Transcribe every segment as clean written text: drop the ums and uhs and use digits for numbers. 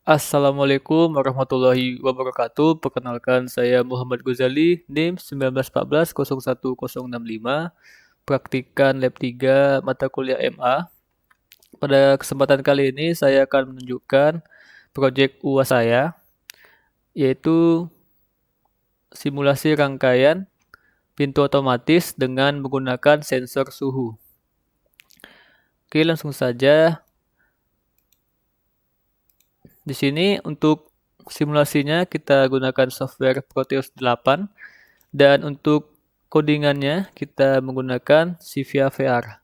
Assalamualaikum warahmatullahi wabarakatuh. Perkenalkan saya Muhammad Ghazali, NIM 1914 01 065, praktikan Lab 3 mata kuliah MA. Pada kesempatan kali ini saya akan menunjukkan proyek UAS saya, yaitu simulasi rangkaian pintu otomatis dengan menggunakan sensor suhu. Oke, langsung saja. Di sini untuk simulasinya kita gunakan software Proteus 8 dan untuk codingannya kita menggunakan Civia VR.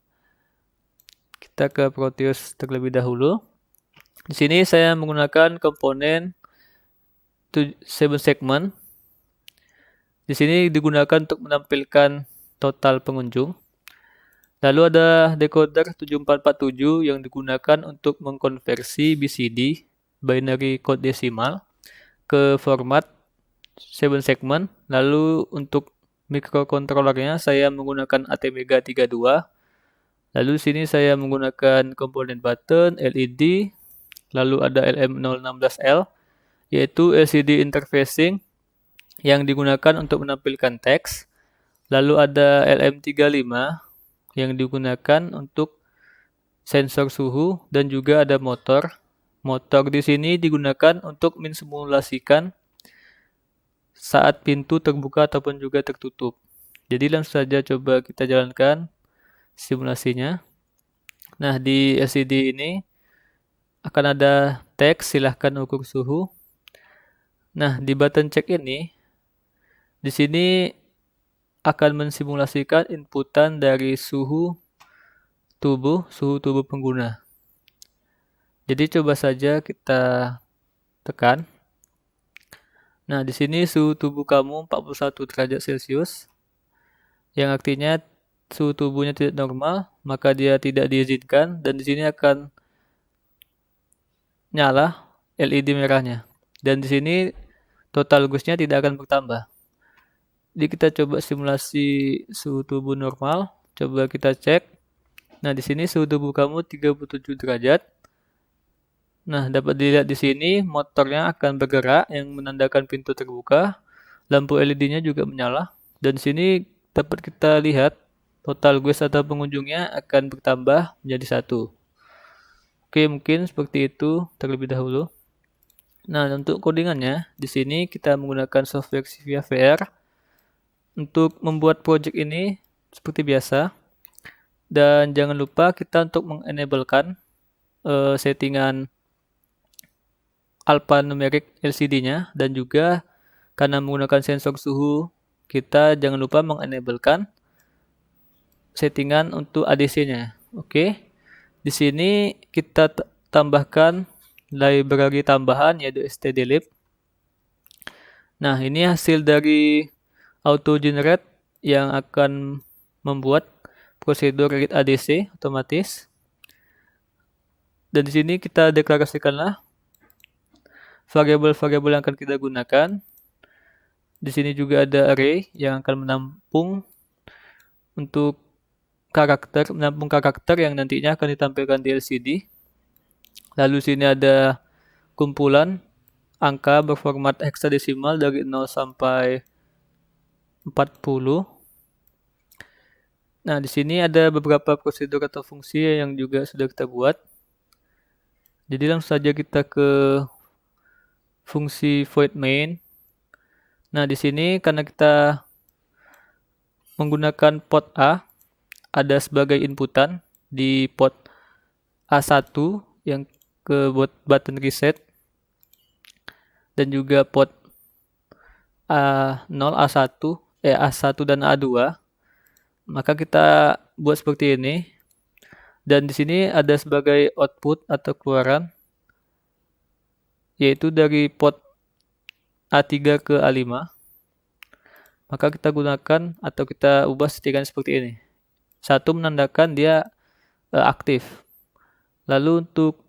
Kita ke Proteus terlebih dahulu. Di sini saya menggunakan komponen 7 segment. Di sini digunakan untuk menampilkan total pengunjung. Lalu ada decoder 7447 yang digunakan untuk mengkonversi BCD binary code desimal ke format 7 segment. Lalu untuk microcontrollernya saya menggunakan ATmega 32. Lalu sini saya menggunakan komponen button, LED, lalu ada LM016L yaitu LCD interfacing yang digunakan untuk menampilkan teks. Lalu ada LM35 yang digunakan untuk sensor suhu dan juga ada motor. Motor di sini digunakan untuk mensimulasikan saat pintu terbuka ataupun juga tertutup. Jadi langsung saja coba kita jalankan simulasinya. Nah, di LCD ini akan ada teks silahkan ukur suhu. Nah, di button check ini di sini akan mensimulasikan inputan dari suhu tubuh pengguna. Jadi coba saja kita tekan. Nah, di sini suhu tubuh kamu 41 derajat Celcius, yang artinya suhu tubuhnya tidak normal, maka dia tidak diizinkan dan di sini akan nyala LED merahnya. Dan di sini total gusnya tidak akan bertambah. Jadi kita coba simulasi suhu tubuh normal, coba kita cek. Nah, di sini suhu tubuh kamu 37 derajat. Nah, dapat dilihat di sini motornya akan bergerak yang menandakan pintu terbuka. Lampu LED-nya juga menyala dan di sini dapat kita lihat total gus atau pengunjungnya akan bertambah menjadi 1. Oke, mungkin seperti itu terlebih dahulu. Nah, untuk codingannya di sini kita menggunakan software Civia VR. Untuk membuat project ini seperti biasa. Dan jangan lupa kita untuk mengenablekan settingan alphanumeric LCD-nya dan juga karena menggunakan sensor suhu kita jangan lupa mengenablekan settingan untuk ADC-nya. Oke. Di sini kita tambahkan library tambahan yaitu stdlib. Nah, ini hasil dari auto generate yang akan membuat prosedur read ADC otomatis. Dan di sini kita deklarasikanlah variabel-variabel yang akan kita gunakan. Di sini juga ada array yang akan menampung karakter yang nantinya akan ditampilkan di LCD. Lalu sini ada kumpulan angka berformat heksadesimal dari 0 sampai 40. Nah, di sini ada beberapa prosedur atau fungsi yang juga sudah kita buat. Jadi langsung saja kita ke fungsi void main. Nah, di sini karena kita menggunakan port A, ada sebagai inputan di port A1 yang ke button reset dan juga port A0, A1 dan A2. Maka kita buat seperti ini. Dan di sini ada sebagai output atau keluaran yaitu dari port A3 ke A5. Maka kita gunakan atau kita ubah settingan seperti ini. 1 menandakan dia aktif. Lalu untuk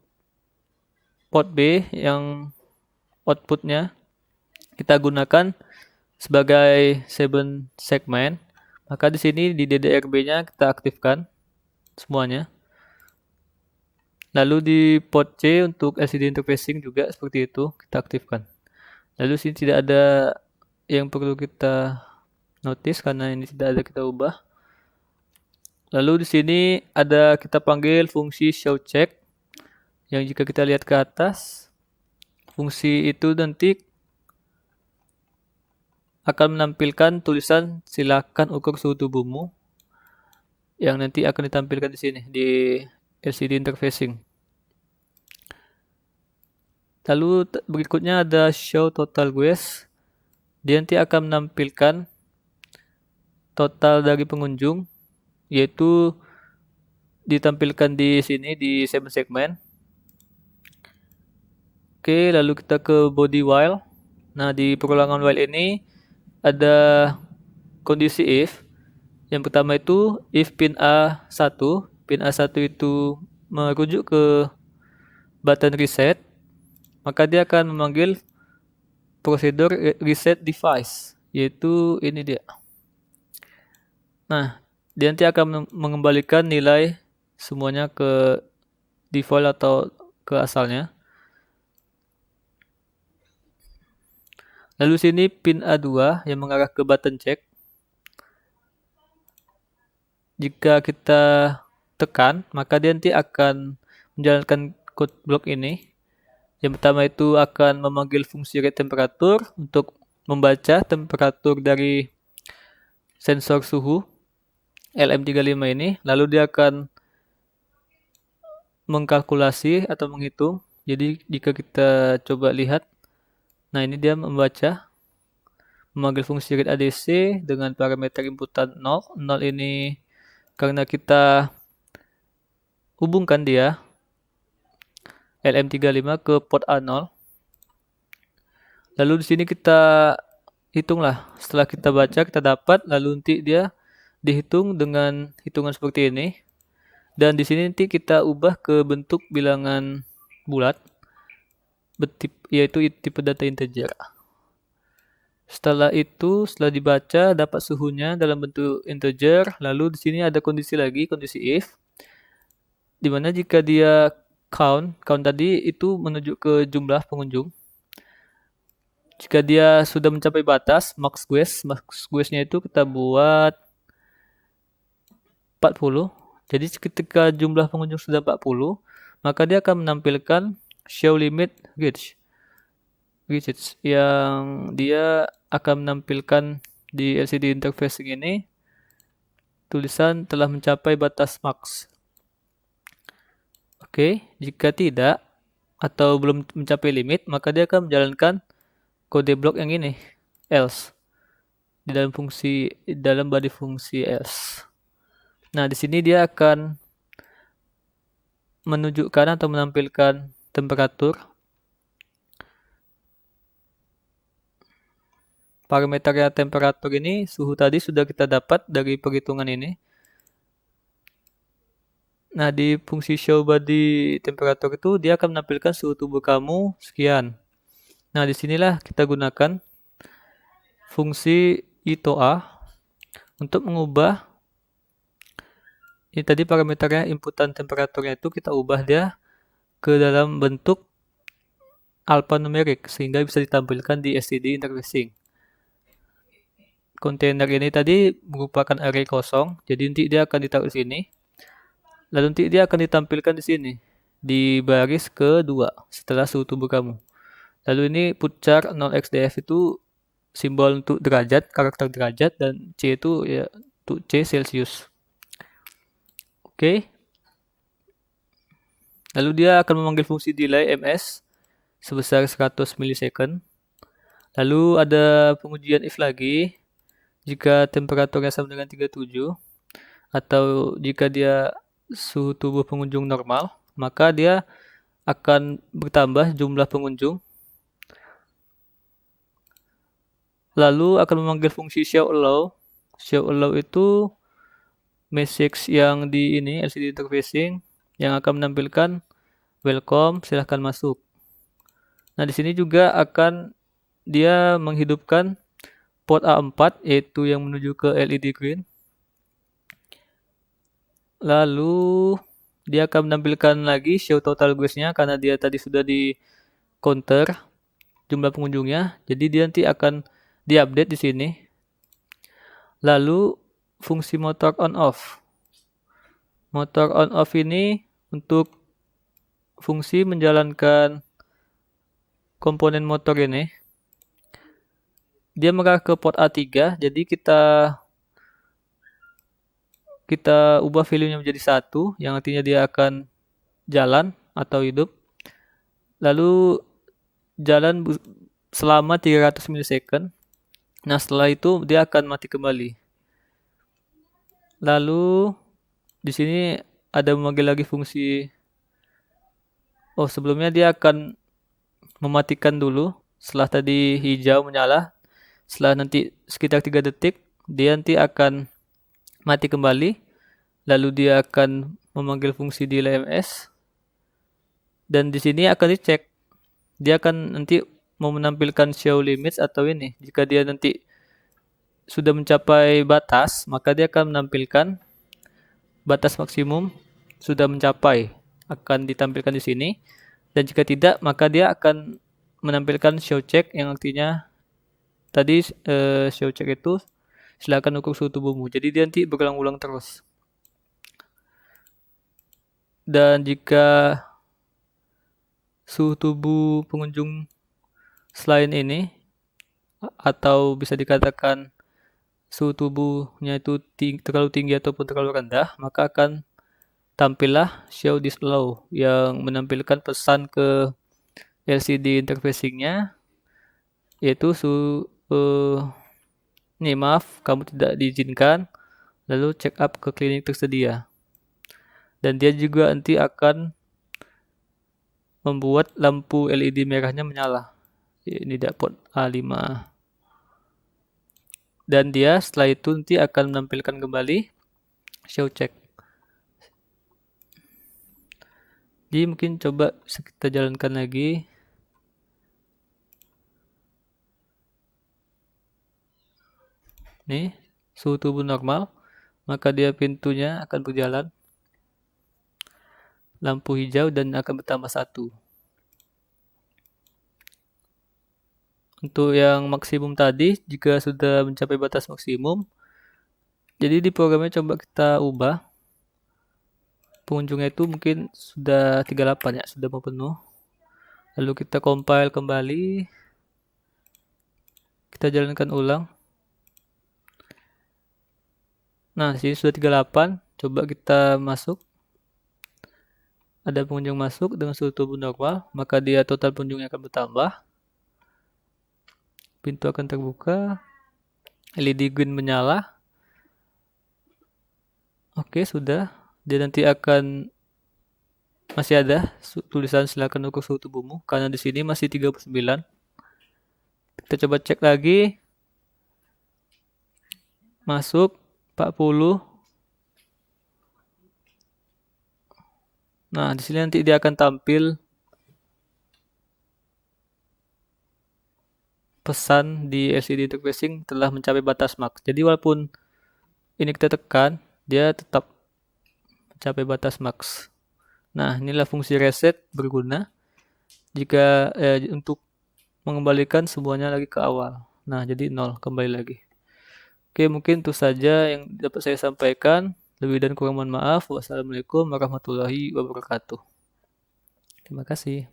port B yang outputnya kita gunakan sebagai 7 segment. Maka di sini di DDRB-nya kita aktifkan semuanya. Lalu di port C untuk LCD interfacing juga seperti itu kita aktifkan. Lalu sini tidak ada yang perlu kita notice karena ini tidak ada kita ubah. Lalu di sini ada kita panggil fungsi show check yang jika kita lihat ke atas, fungsi itu nanti akan menampilkan tulisan silakan ukur suhu tubuhmu yang nanti akan ditampilkan di sini di LCD interfacing. Lalu berikutnya ada show total guest. Dia nanti akan menampilkan total dari pengunjung, yaitu ditampilkan di sini di segmen. Oke, lalu kita ke body while. Nah, di perulangan while ini ada kondisi if. Yang pertama itu if pin A1. Pin A1 itu merujuk ke button reset. Maka dia akan memanggil prosedur reset device, yaitu ini dia. Nah, dia nanti akan mengembalikan nilai semuanya ke default atau ke asalnya. Lalu sini pin A2 yang mengarah ke button check. Jika kita tekan, maka dia nanti akan menjalankan code block ini. Yang pertama itu akan memanggil fungsi read temperatur untuk membaca temperatur dari sensor suhu LM35 ini. Lalu dia akan mengkalkulasi atau menghitung. Jadi jika kita coba lihat, nah ini dia membaca, memanggil fungsi read ADC dengan parameter inputan 0. 0 ini karena kita hubungkan dia LM35 ke port A0. Lalu di sini kita hitunglah. Setelah kita baca, kita dapat, lalu nanti dia dihitung dengan hitungan seperti ini. Dan di sini nanti kita ubah ke bentuk bilangan bulat, yaitu tipe data integer. Setelah itu, setelah dibaca, dapat suhunya dalam bentuk integer. Lalu di sini ada kondisi lagi, kondisi if, dimana jika dia count tadi itu menunjuk ke jumlah pengunjung. Jika dia sudah mencapai batas max guest-nya itu kita buat 40. Jadi ketika jumlah pengunjung sudah 40, maka dia akan menampilkan show limit widgets yang dia akan menampilkan di LCD interfacing ini tulisan telah mencapai batas max. Oke, jika tidak atau belum mencapai limit, maka dia akan menjalankan kode blok yang ini, else, di dalam body fungsi else. Nah, di sini dia akan menunjukkan atau menampilkan temperatur. Parameternya temperatur ini, suhu tadi sudah kita dapat dari perhitungan ini. Nah, di fungsi show body temperatur itu dia akan menampilkan suhu tubuh kamu sekian. Nah, disinilah kita gunakan fungsi itoa untuk mengubah ini tadi parameternya inputan temperaturnya itu kita ubah dia ke dalam bentuk alphanumerik sehingga bisa ditampilkan di LCD interfacing. Kontainer ini tadi merupakan array kosong, jadi nanti dia akan ditaruh di sini. Lalu nanti dia akan ditampilkan di sini, di baris kedua setelah suhu tubuh kamu. Lalu ini putchar 0xdf itu simbol untuk derajat, karakter derajat, dan C itu ya untuk C Celsius. Oke. Lalu dia akan memanggil fungsi delay ms sebesar 100 milisecond. Lalu ada pengujian if lagi. Jika temperaturnya sama dengan 37 atau jika dia suhu tubuh pengunjung normal, maka dia akan bertambah jumlah pengunjung. Lalu akan memanggil fungsi show allow. Show allow itu message yang di ini LCD interfacing yang akan menampilkan welcome, silahkan masuk. Nah, di sini juga akan dia menghidupkan port A4 yaitu yang menuju ke LED green. Lalu dia akan menampilkan lagi show total guestnya karena dia tadi sudah di counter jumlah pengunjungnya. Jadi dia nanti akan diupdate di sini. Lalu fungsi motor on off. Motor on off ini untuk fungsi menjalankan komponen motor ini. Dia mengarah ke port A3, jadi kita ubah value-nya menjadi 1, yang artinya dia akan jalan atau hidup. Lalu jalan selama 300 milisecond. Nah, setelah itu dia akan mati kembali. Lalu di sini ada memanggil lagi fungsi. Oh, sebelumnya dia akan mematikan dulu. Setelah tadi hijau menyala, setelah nanti sekitar 3 detik, dia nanti akan mati kembali. Lalu dia akan memanggil fungsi delay ms. Dan di sini akan dicek. Dia akan nanti mau menampilkan show limits atau ini. Jika dia nanti sudah mencapai batas, maka dia akan menampilkan batas maksimum sudah mencapai, akan ditampilkan di sini. Dan jika tidak, maka dia akan menampilkan show check yang artinya tadi show check itu silakan ukur suhu tubuhmu. Jadi dia nanti berulang-ulang terus. Dan jika suhu tubuh pengunjung selain ini atau bisa dikatakan suhu tubuhnya itu terlalu tinggi ataupun terlalu rendah, maka akan tampillah show display yang menampilkan pesan ke LCD interfacing-nya, yaitu ini maaf, kamu tidak diizinkan, lalu check up ke klinik tersedia. Dan dia juga nanti akan membuat lampu LED merahnya menyala. Ini port A5. Dan dia setelah itu nanti akan menampilkan kembali show check. Jadi mungkin coba kita jalankan lagi. Nih, suhu tubuh normal, maka dia pintunya akan berjalan. Lampu hijau dan akan bertambah 1. Untuk yang maksimum tadi, jika sudah mencapai batas maksimum, jadi di programnya coba kita ubah. Pengunjungnya itu mungkin sudah 38 ya, sudah mau penuh. Lalu kita compile kembali. Kita jalankan ulang. Nah, sini sudah 38. Coba kita masuk. Ada pengunjung masuk dengan suhu tubuh normal, maka dia total pengunjungnya akan bertambah. Pintu akan terbuka. LED green menyala. Oke, sudah. Dia nanti akan masih ada tulisan silakan ukur suhu tubuhmu karena di sini masih 39. Kita coba cek lagi. Masuk 40. Nah, di sini nanti dia akan tampil pesan di LCD interfacing telah mencapai batas max. Jadi walaupun ini kita tekan, dia tetap mencapai batas max. Nah, inilah fungsi reset berguna jika untuk mengembalikan semuanya lagi ke awal. Nah, jadi 0 kembali lagi. Oke, mungkin itu saja yang dapat saya sampaikan. Lebih dan kurang mohon maaf. Wassalamualaikum warahmatullahi wabarakatuh. Terima kasih.